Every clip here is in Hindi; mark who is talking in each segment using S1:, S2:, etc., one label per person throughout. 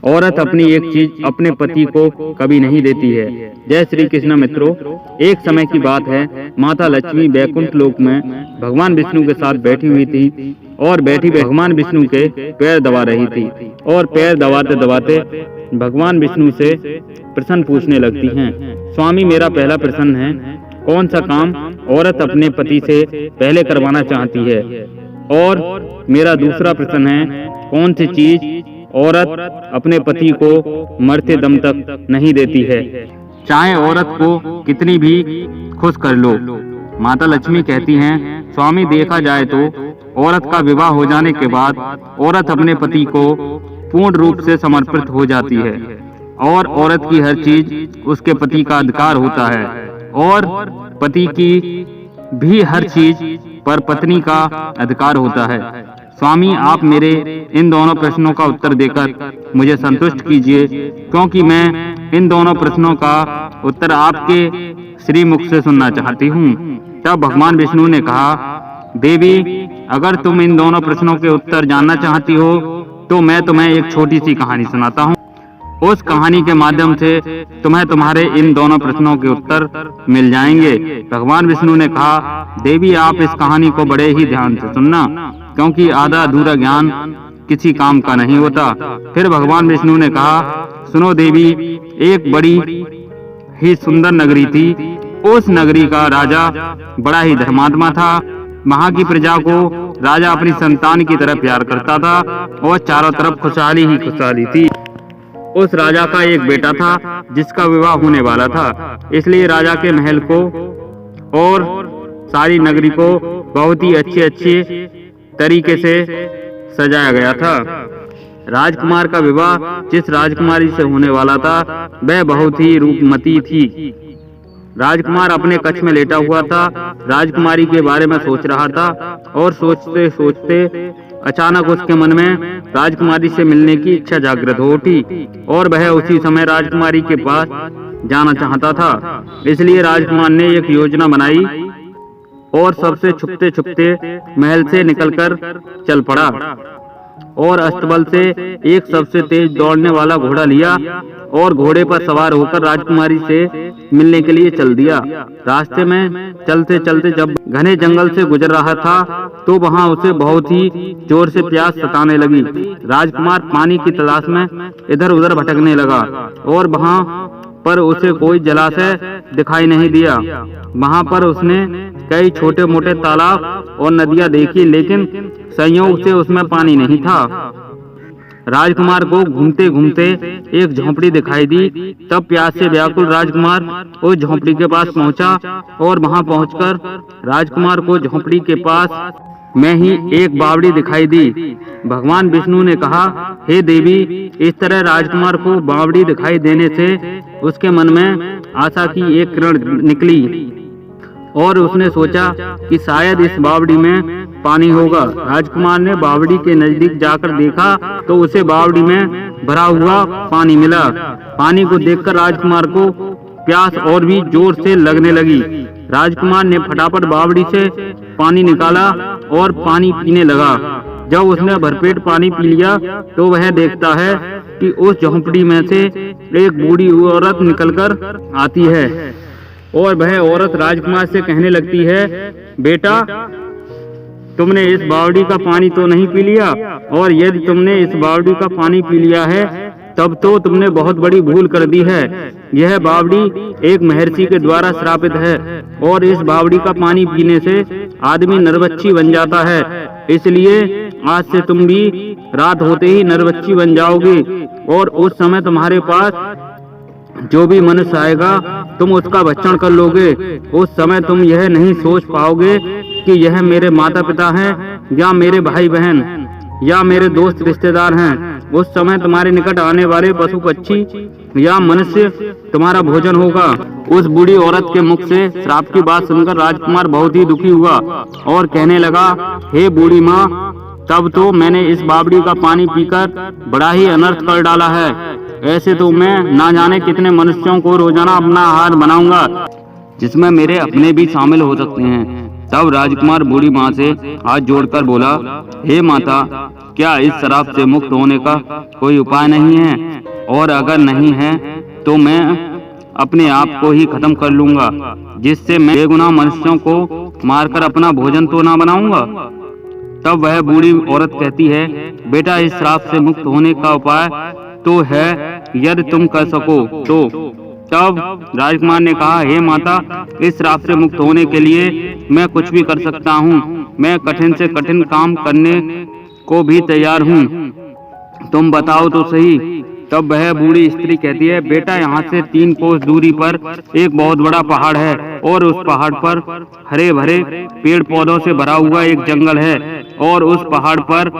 S1: औरत अपनी एक चीज अपने पति को कभी नहीं देती है। जय श्री कृष्ण मित्रों, एक समय की बात है, माता लक्ष्मी बैकुंठ लोक में भगवान विष्णु के साथ बैठी हुई थी और बैठी भगवान विष्णु के पैर दबा रही थी और पैर दबाते दबाते भगवान विष्णु से प्रश्न पूछने लगती हैं। स्वामी, मेरा पहला प्रश्न है, कौन सा काम औरत अपने पति से पहले करवाना चाहती है? और मेरा दूसरा प्रश्न है, कौन सी चीज औरत अपने पति को मरते दम तक नहीं देती है, चाहे औरत को कितनी भी खुश कर लो? माता लक्ष्मी कहती हैं, स्वामी, देखा जाए तो औरत का विवाह हो जाने के बाद औरत अपने पति को पूर्ण रूप से समर्पित हो जाती है और औरत की हर चीज उसके पति का अधिकार होता है और पति की भी हर चीज पर पत्नी का अधिकार होता है। स्वामी, आप मेरे इन दोनों प्रश्नों का उत्तर देकर मुझे संतुष्ट कीजिए, क्योंकि मैं इन दोनों प्रश्नों का उत्तर आपके श्रीमुख से सुनना चाहती हूँ। तब भगवान विष्णु ने कहा, देवी, अगर तुम इन दोनों प्रश्नों के उत्तर जानना चाहती हो तो मैं तुम्हें एक छोटी सी कहानी सुनाता हूँ। उस कहानी के माध्यम से तुम्हें तुम्हारे इन दोनों प्रश्नों के उत्तर मिल जाएंगे। भगवान विष्णु ने कहा, देवी, आप इस कहानी को बड़े ही ध्यान से सुनना, क्योंकि आधा अधूरा ज्ञान किसी काम का नहीं होता। फिर भगवान विष्णु ने कहा, सुनो देवी, एक बड़ी ही सुंदर नगरी थी। उस नगरी का राजा बड़ा ही धर्मात्मा था। वहाँ की प्रजा को राजा अपनी संतान की तरह प्यार करता था और चारों तरफ खुशहाली ही खुशहाली थी। उस राजा का एक बेटा था जिसका विवाह होने वाला था, इसलिए राजा के महल को और सारी नगरी को बहुत ही अच्छे तरीके से सजाया गया था। राजकुमार का विवाह जिस राजकुमारी से होने वाला था वह बहुत ही रूपमती थी। राजकुमार अपने कक्ष में लेटा हुआ था, राजकुमारी के बारे में सोच रहा था और सोचते सोचते अचानक उसके मन में राजकुमारी से मिलने की इच्छा जागृत हो उठी और वह उसी समय राजकुमारी के पास जाना चाहता था। इसलिए राजकुमार ने एक योजना बनाई और सबसे छुपते छुपते महल से निकलकर चल पड़ा और अस्तबल से एक सबसे तेज दौड़ने वाला घोड़ा लिया और घोड़े पर सवार होकर राजकुमारी से मिलने के लिए चल दिया। रास्ते में चलते चलते जब घने जंगल से गुजर रहा था तो वहां उसे बहुत ही जोर से प्यास सताने लगी। राजकुमार पानी की तलाश में इधर उधर भटकने लगा और वहां पर उसे कोई जलाशय दिखाई नहीं दिया। वहां पर उसने कई छोटे मोटे तालाब और नदियां देखी, लेकिन संयोग से उसमें पानी नहीं था। राजकुमार को घूमते घूमते एक झोंपड़ी दिखाई दी। तब प्यास से व्याकुल राजकुमार उस झोंपड़ी के पास पहुंचा और वहां पहुंचकर राजकुमार को झोंपड़ी के पास में ही एक बावड़ी दिखाई दी। भगवान विष्णु ने कहा, हे देवी, इस तरह राजकुमार को बावड़ी दिखाई देने से उसके मन में आशा की एक किरण निकली और उसने सोचा कि शायद इस बावड़ी में पानी होगा। राजकुमार ने बावड़ी के नजदीक जाकर देखा तो उसे बावड़ी में भरा हुआ पानी मिला। पानी को देखकर राजकुमार को प्यास और भी जोर से लगने लगी। राजकुमार ने फटाफट बावड़ी से पानी निकाला और पानी पीने लगा। जब उसने भरपेट पानी पी लिया तो वह देखता है कि उस झोंपड़ी में से एक बूढ़ी औरत निकलकर आती है और वह औरत राजकुमार से कहने लगती है, बेटा, तुमने इस बावड़ी का पानी तो नहीं पी लिया, और यदि तुमने इस बावड़ी का पानी पी लिया है तब तो तुमने बहुत बड़ी भूल कर दी है। यह बावड़ी एक महर्षि के द्वारा श्रापित है और इस बावड़ी का पानी पीने से आदमी नरबच्ची बन जाता है। इसलिए आज से तुम भी रात होते ही नरबच्ची बन जाओगे और उस समय तुम्हारे पास जो भी मनुष्य आएगा तुम उसका भक्षण कर लोगे। उस समय तुम यह नहीं सोच पाओगे कि यह मेरे माता पिता हैं या मेरे भाई बहन या मेरे दोस्त रिश्तेदार हैं। उस समय तुम्हारे निकट आने वाले पशु पक्षी या मनुष्य तुम्हारा भोजन होगा। उस बूढ़ी औरत के मुख से श्राप की बात सुनकर राजकुमार बहुत ही दुखी हुआ और कहने लगा, हे बूढ़ी माँ, तब तो मैंने इस बावड़ी का पानी पीकर बड़ा ही अनर्थ कर डाला है। ऐसे तो मैं ना जाने कितने मनुष्यों को रोजाना अपना आहार बनाऊंगा, जिसमें मेरे अपने भी शामिल हो सकते हैं। तब राजकुमार बूढ़ी माँ से हाथ जोड़कर बोला, हे माता, क्या इस श्राप से मुक्त होने का कोई उपाय नहीं है? और अगर नहीं है तो मैं अपने आप को ही खत्म कर लूंगा, जिससे मैं बेगुनाह मनुष्यों को मारकर अपना भोजन तो ना बनाऊंगा। तब वह बूढ़ी औरत कहती है, बेटा इस श्राप से मुक्त होने का उपाय तो है, यदि तुम कर सको तो। तब राजकुमार ने कहा, हे माता, इस श्राप से मुक्त होने के लिए मैं कुछ भी कर सकता हूँ। मैं कठिन से कठिन काम करने को भी तैयार हूँ, तुम बताओ तो सही। तब वह बूढ़ी स्त्री कहती है, बेटा यहाँ से 3 कोस दूरी पर एक बहुत बड़ा पहाड़ है और उस पहाड़ पर हरे भरे पेड़ पौधों से भरा हुआ एक जंगल है और उस पहाड़ पर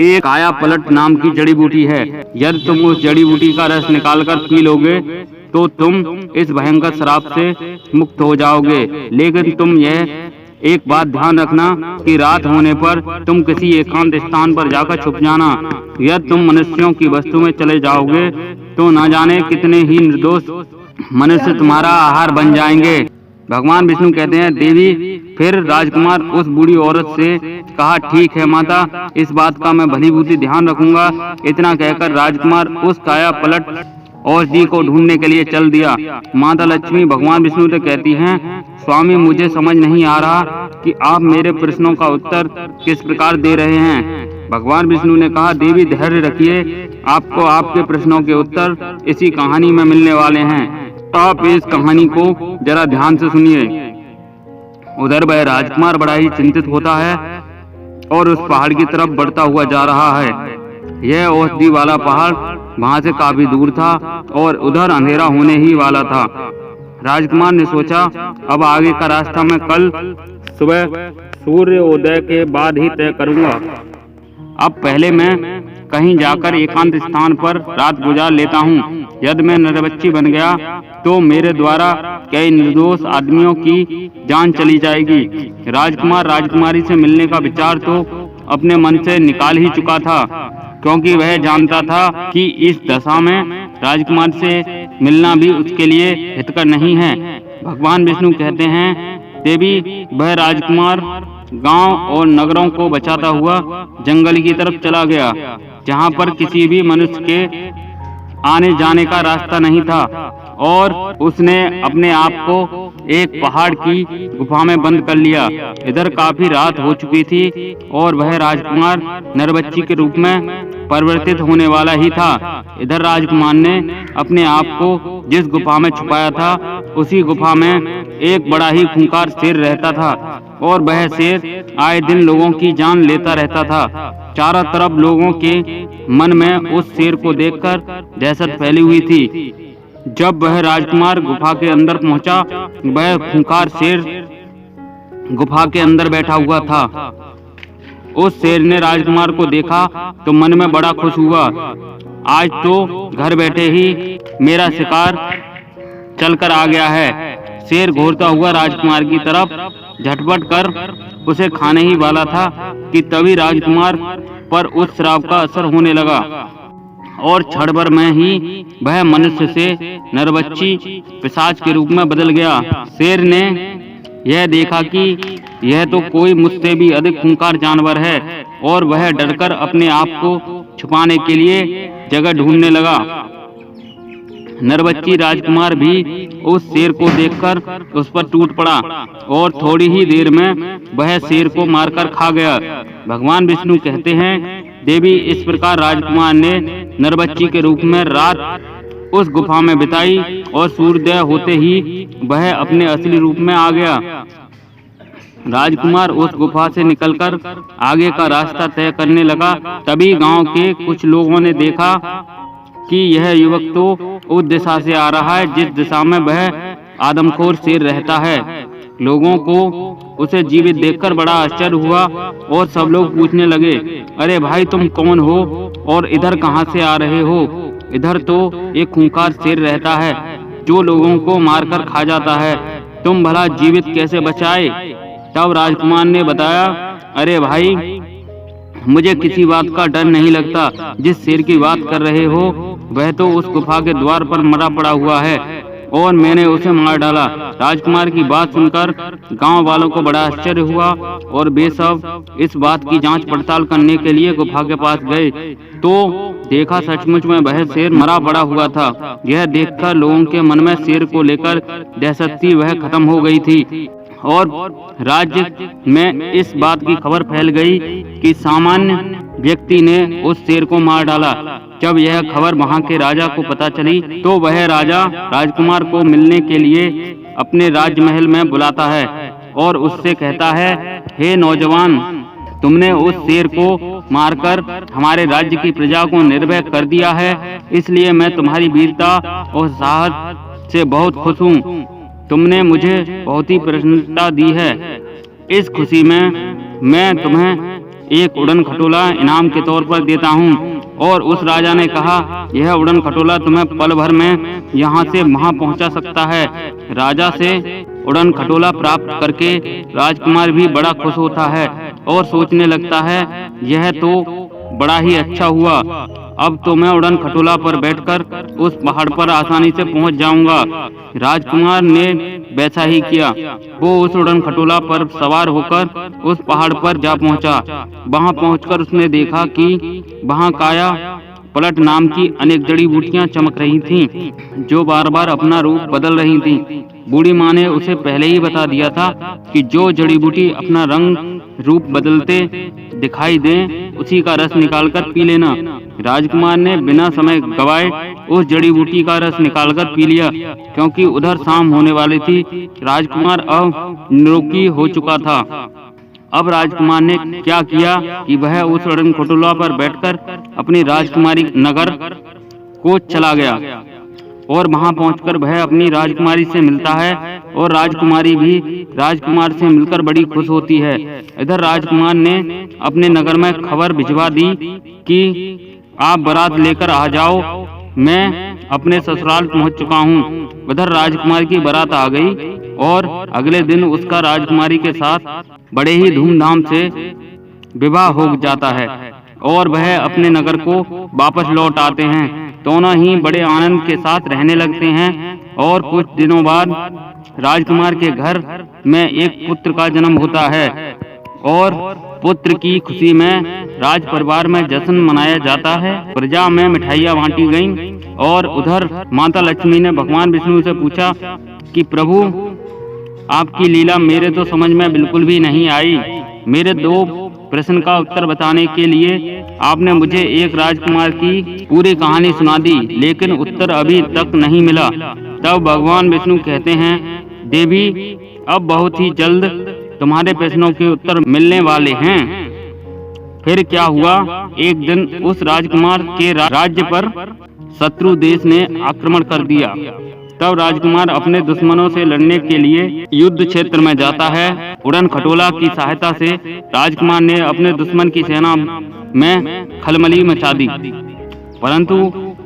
S1: एक काया पलट नाम की जड़ी बूटी है। यदि तुम उस जड़ी बूटी का रस निकालकर पी लोगे तो तुम इस भयंकर श्राप से मुक्त हो जाओगे। लेकिन तुम यह एक बात ध्यान रखना कि रात होने पर तुम किसी एकांत स्थान पर जाकर छुप जाना। यदि तुम मनुष्यों की वस्तु में चले जाओगे तो न जाने कितने ही निर्दोष मनुष्य तुम्हारा आहार बन जाएंगे। भगवान विष्णु कहते हैं, देवी फिर राजकुमार उस बूढ़ी औरत से कहा, ठीक है माता, इस बात का मैं भली भांति ध्यान रखूंगा। इतना कहकर राजकुमार उस काया पलट औषधि को ढूंढने के लिए चल दिया। माता लक्ष्मी भगवान विष्णु से कहती हैं, स्वामी मुझे समझ नहीं आ रहा कि आप मेरे प्रश्नों का उत्तर किस प्रकार दे रहे हैं। भगवान विष्णु ने कहा, देवी धैर्य रखिए, आपको आपके प्रश्नों के उत्तर इसी कहानी में मिलने वाले हैं। आप इस कहानी को जरा ध्यान से सुनिए। उधर वह राजकुमार बड़ा ही चिंतित होता है और उस पहाड़ की तरफ बढ़ता हुआ जा रहा है। यह औषधि वाला पहाड़ वहां से काफी दूर था और उधर अंधेरा होने ही वाला था। राजकुमार ने सोचा, अब आगे का रास्ता मैं कल सुबह सूर्योदय के बाद ही तय करूंगा। अब पहले मैं कहीं जाकर एकांत स्थान पर रात गुजार लेता हूँ। यदि मैं नरबच्ची बन गया तो मेरे द्वारा कई निर्दोष आदमियों की जान चली जाएगी। राजकुमार राजकुमारी से मिलने का विचार तो अपने मन से निकाल ही चुका था, क्योंकि वह जानता था कि इस दशा में राजकुमार से मिलना भी उसके लिए हितकर नहीं है। भगवान विष्णु कहते हैं, देवी वह राजकुमार गांव और नगरों को बचाता हुआ जंगल की तरफ चला गया, जहां पर किसी भी मनुष्य के आने जाने का रास्ता नहीं था, और उसने अपने आप को एक पहाड़ की गुफा में बंद कर लिया। इधर काफी रात हो चुकी थी और वह राजकुमार नरबच्ची के रूप में परिवर्तित होने वाला ही था। इधर राजकुमार ने अपने आप को जिस गुफा में छुपाया था, उसी गुफा में एक बड़ा ही खूंखार शेर रहता था और वह शेर आए दिन लोगों की जान लेता रहता था। चारों तरफ लोगों के मन में उस शेर को देखकर दहशत फैली हुई थी। जब वह राजकुमार गुफा के अंदर पहुंचा, वह खूंखार शेर गुफा के अंदर बैठा हुआ था। उस शेर ने राजकुमार को देखा तो मन में बड़ा खुश हुआ। आज तो घर बैठे ही मेरा शिकार चलकर आ गया है। शेर घूरता हुआ राजकुमार की तरफ झटपट कर उसे खाने ही वाला था कि तभी राजकुमार पर उस श्राप का असर होने लगा और क्षण भर में ही वह मनुष्य से नरबच्ची पिशाच के रूप में बदल गया। शेर ने यह देखा कि यह तो कोई मुझसे भी अधिक खूंखार जानवर है और वह डरकर अपने आप को छुपाने के लिए जगह ढूंढने लगा। नरबच्ची राजकुमार भी उस शेर को देखकर उस पर टूट पड़ा और थोड़ी ही देर में वह शेर को मारकर खा गया। भगवान विष्णु कहते हैं, देवी इस प्रकार राजकुमार ने नरबच्ची के रूप में रात उस गुफा में बिताई और सूर्योदय होते ही वह अपने असली रूप में आ गया। राजकुमार उस गुफा से निकलकर आगे का रास्ता तय करने लगा। तभी गांव के कुछ लोगों ने देखा कि यह युवक तो उस दिशा से आ रहा है जिस दिशा में वह आदमखोर शेर रहता है। लोगों को उसे जीवित देखकर बड़ा आश्चर्य हुआ और सब लोग पूछने लगे, अरे भाई तुम कौन हो और इधर कहां से आ रहे हो? इधर तो एक खूंखार शेर रहता है जो लोगों को मारकर खा जाता है, तुम भला जीवित कैसे बचाए? तब राजकुमार ने बताया, अरे भाई मुझे किसी बात का डर नहीं लगता। जिस शेर की बात कर रहे हो वह तो उस गुफा के द्वार पर मरा पड़ा हुआ है और मैंने उसे मार डाला। राजकुमार की बात सुनकर गांव वालों को बड़ा आश्चर्य हुआ और वे सब इस बात की जांच पड़ताल करने के लिए गुफा के पास गए तो देखा सचमुच में वह शेर मरा पड़ा हुआ था। यह देखकर लोगों के मन में शेर को लेकर दहशत थी वह खत्म हो गई थी और राज्य में इस बात की खबर फैल गई कि सामान्य व्यक्ति ने उस शेर को मार डाला। जब यह खबर वहां के राजा को पता चली तो वह राजा राजकुमार को मिलने के लिए अपने राजमहल में बुलाता है और उससे कहता है, हे नौजवान, तुमने उस शेर को मारकर हमारे राज्य की प्रजा को निर्भय कर दिया है, इसलिए मैं तुम्हारी वीरता और साहस से बहुत खुश हूँ। तुमने मुझे बहुत ही प्रसन्नता दी है। इस खुशी में मैं तुम्हें एक उड़न खटोला इनाम के तौर पर देता हूँ। और उस राजा ने कहा, यह उड़न खटोला तुम्हें पल भर में यहाँ से वहाँ पहुँचा सकता है। राजा से उड़न खटोला प्राप्त करके राजकुमार भी बड़ा खुश होता है और सोचने लगता है, यह तो बड़ा ही अच्छा हुआ, अब तो मैं उड़न खटोला पर बैठकर उस पहाड़ पर आसानी से पहुंच जाऊंगा। राजकुमार ने वैसा ही किया। वो उस उड़न खटोला पर सवार होकर उस पहाड़ पर जा पहुंचा। वहां पहुंचकर उसने देखा कि वहां काया पलट नाम की अनेक जड़ी बूटियां चमक रही थीं, जो बार बार अपना रूप बदल रही थीं। बूढ़ी माँ ने उसे पहले ही बता दिया था कि जो जड़ी बूटी अपना रंग रूप बदलते दिखाई दे उसी का रस निकालकर पी लेना। राजकुमार ने बिना समय गवाए उस जड़ी बूटी का रस निकालकर पी लिया, क्योंकि उधर शाम होने वाली थी। राजकुमार अब निरोगी हो चुका था। अब राजकुमार ने क्या किया कि वह उस उड़न खटोला पर बैठकर अपनी राजकुमारी नगर को चला गया और वहां पहुंचकर वह अपनी राजकुमारी से मिलता है और राजकुमारी भी राजकुमार से मिलकर बड़ी खुश होती है। इधर राजकुमार ने अपने नगर में खबर भिजवा दी कि आप बारात लेकर आ जाओ, मैं अपने ससुराल पहुंच चुका हूं। उधर राजकुमार की बारात आ गई और अगले दिन उसका राजकुमारी के साथ बड़े ही धूमधाम से विवाह हो जाता है और वह अपने नगर को वापस लौट आते हैं। दोनों ही बड़े आनंद के साथ रहने लगते हैं और कुछ दिनों बाद राजकुमार के घर में एक पुत्र का जन्म होता है और पुत्र की खुशी में राज परिवार में जश्न मनाया जाता है। प्रजा में मिठाइयाँ बांटी गईं और उधर माता लक्ष्मी ने भगवान विष्णु से पूछा कि प्रभु, आपकी लीला मेरे तो समझ में बिल्कुल भी नहीं आई। मेरे दो प्रश्न का उत्तर बताने के लिए आपने मुझे एक राजकुमार की पूरी कहानी सुना दी, लेकिन उत्तर अभी तक नहीं मिला। तब भगवान विष्णु कहते हैं, देवी, अब बहुत ही जल्द तुम्हारे प्रश्नों के उत्तर मिलने वाले हैं। फिर क्या हुआ, एक दिन उस राजकुमार के राज्य पर शत्रु देश ने आक्रमण कर दिया। तब राजकुमार अपने दुश्मनों से लड़ने के लिए युद्ध क्षेत्र में जाता है। उड़न खटोला की सहायता से राजकुमार ने अपने दुश्मन की सेना में खलबली मचा दी, परंतु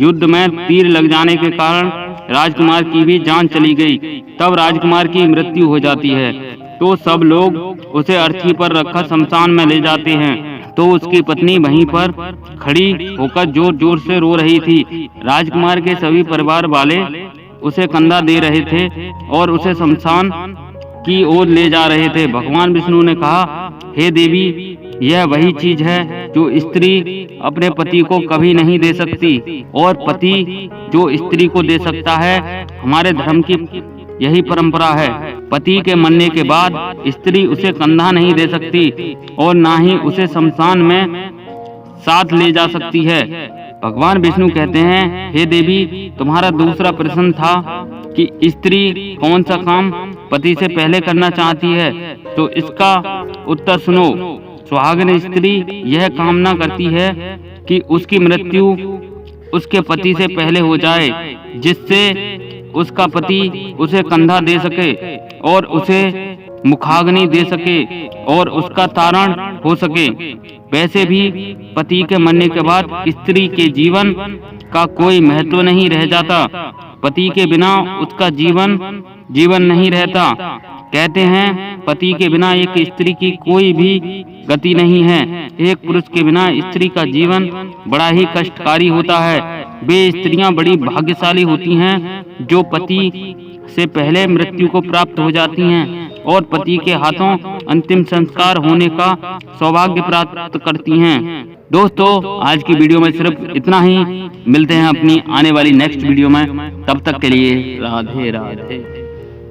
S1: युद्ध में तीर लग जाने के कारण राजकुमार की भी जान चली गई। तब राजकुमार की मृत्यु हो जाती है तो सब लोग उसे अर्थी पर रखकर शमशान में ले जाते हैं। तो उसकी पत्नी वहीं पर खड़ी होकर जोर जोर से रो रही थी। राजकुमार के सभी परिवार वाले उसे कंधा दे रहे थे और उसे शमशान की ओर ले जा रहे थे। भगवान विष्णु ने कहा, हे देवी, यह वही चीज है जो स्त्री अपने पति को कभी नहीं दे सकती और पति जो स्त्री को दे सकता है। हमारे धर्म की यही परंपरा है। पति के मरने के बाद स्त्री उसे कंधा नहीं दे सकती और ना ही उसे शमशान में साथ ले जा सकती है। भगवान विष्णु कहते हैं, हे देवी, तुम्हारा दूसरा प्रश्न था कि स्त्री कौन सा काम पति से पहले करना चाहती है, तो इसका उत्तर सुनो। सुहागिन स्त्री यह कामना करती है कि उसकी मृत्यु उसके पति से पहले हो जाए, जिससे उसका पति उसे कंधा दे सके और उसे मुखाग्नि दे सके और उसका तारण हो सके। वैसे भी पति के मरने के बाद स्त्री के जीवन का कोई महत्व नहीं रह जाता। पति के बिना उसका जीवन नहीं रहता। कहते हैं पति के बिना एक स्त्री की कोई भी गति नहीं है। एक पुरुष के बिना स्त्री का जीवन बड़ा ही कष्टकारी होता है। वे स्त्रियां बड़ी भाग्यशाली होती हैं जो पति से पहले मृत्यु को प्राप्त हो जाती हैं और पति के हाथों अंतिम संस्कार होने का सौभाग्य प्राप्त करती हैं। दोस्तों, आज की वीडियो में सिर्फ इतना ही। मिलते हैं अपनी आने वाली नेक्स्ट वीडियो में। तब तक के लिए राधे राधे।